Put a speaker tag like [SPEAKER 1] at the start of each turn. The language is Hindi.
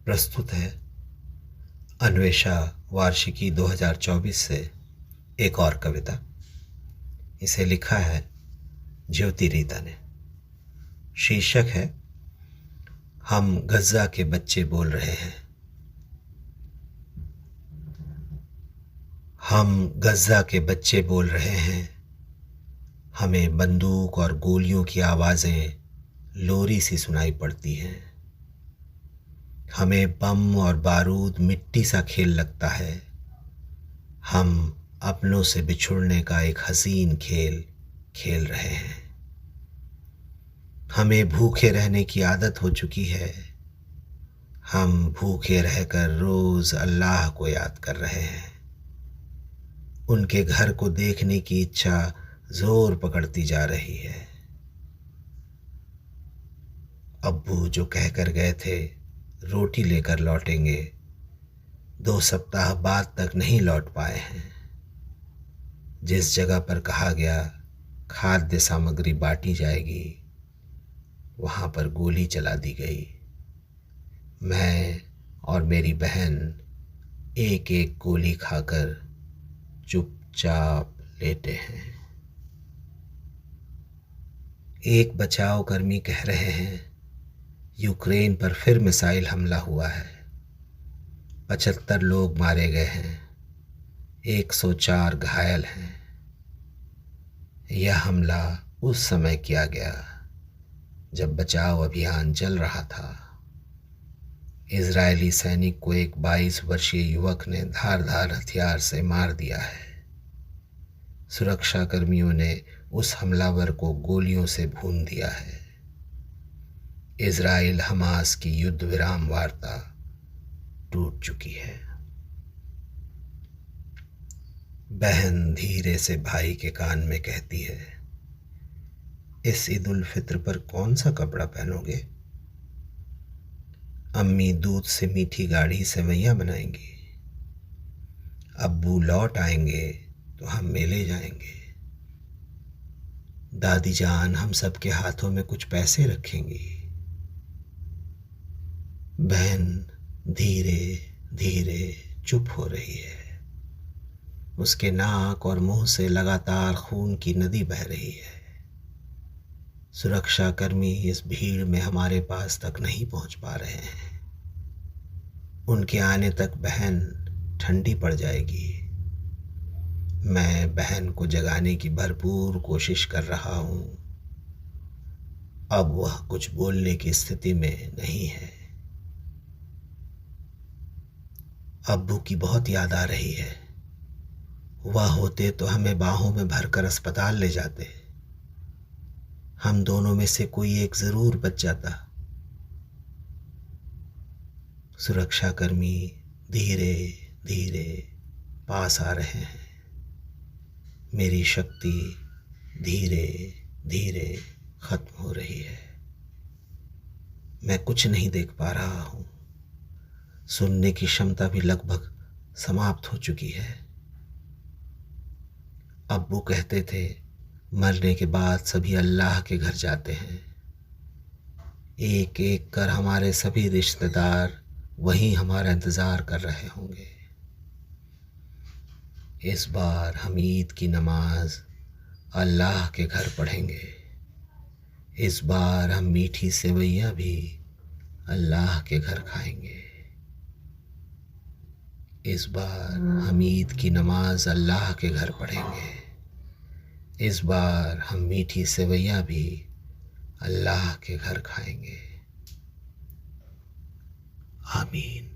[SPEAKER 1] प्रस्तुत है अन्वेषा वार्षिकी 2024 से एक और कविता। इसे लिखा है ज्योति रीता ने। शीर्षक है हम गज़ा के बच्चे बोल रहे हैं। हम गज़ा के बच्चे बोल रहे हैं, हमें बंदूक और गोलियों की आवाज़ें लोरी सी सुनाई पड़ती हैं। हमें बम और बारूद मिट्टी सा खेल लगता है। हम अपनों से बिछुड़ने का एक हसीन खेल खेल रहे हैं। हमें भूखे रहने की आदत हो चुकी है। हम भूखे रहकर रोज़ अल्लाह को याद कर रहे हैं। उनके घर को देखने की इच्छा जोर पकड़ती जा रही है। अब्बू जो कहकर गए थे रोटी लेकर लौटेंगे, 2 सप्ताह बाद तक नहीं लौट पाए हैं। जिस जगह पर कहा गया खाद्य सामग्री बांटी जाएगी, वहाँ पर गोली चला दी गई। मैं और मेरी बहन एक एक गोली खाकर चुपचाप लेटे हैं। एक बचाव कर्मी कह रहे हैं यूक्रेन पर फिर मिसाइल हमला हुआ है। 75 लोग मारे गए हैं, 104 घायल हैं। यह हमला उस समय किया गया जब बचाव अभियान चल रहा था। इजरायली सैनिक को एक 22 वर्षीय युवक ने धारदार हथियार से मार दिया है। सुरक्षा कर्मियों ने उस हमलावर को गोलियों से भून दिया है। इजराइल हमास की युद्ध विराम वार्ता टूट चुकी है। बहन धीरे से भाई के कान में कहती है, इस ईद उल फित्र पर कौन सा कपड़ा पहनोगे? अम्मी दूध से मीठी गाढ़ी सेवैयां बनाएंगी। अब्बू लौट आएंगे तो हम मेले जाएंगे। दादी जान हम सबके हाथों में कुछ पैसे रखेंगी। बहन धीरे धीरे चुप हो रही है। उसके नाक और मुंह से लगातार खून की नदी बह रही है। सुरक्षा कर्मी इस भीड़ में हमारे पास तक नहीं पहुंच पा रहे हैं। उनके आने तक बहन ठंडी पड़ जाएगी। मैं बहन को जगाने की भरपूर कोशिश कर रहा हूं। अब वह कुछ बोलने की स्थिति में नहीं है। अब्बू की बहुत याद आ रही है। वह होते तो हमें बाहों में भरकर अस्पताल ले जाते। हम दोनों में से कोई एक जरूर बच जाता। सुरक्षाकर्मी धीरे धीरे पास आ रहे हैं। मेरी शक्ति धीरे धीरे खत्म हो रही है। मैं कुछ नहीं देख पा रहा हूं। सुनने की क्षमता भी लगभग समाप्त हो चुकी है। अब्बू कहते थे मरने के बाद सभी अल्लाह के घर जाते हैं। एक एक कर हमारे सभी रिश्तेदार वहीं हमारा इंतज़ार कर रहे होंगे। इस बार हम ईद की नमाज अल्लाह के घर पढ़ेंगे। इस बार हम मीठी सेवैयां भी अल्लाह के घर खाएंगे। इस बार हम ईद की नमाज अल्लाह के घर पढ़ेंगे। इस बार हम मीठी सेवैयां भी अल्लाह के घर खाएंगे। आमीन।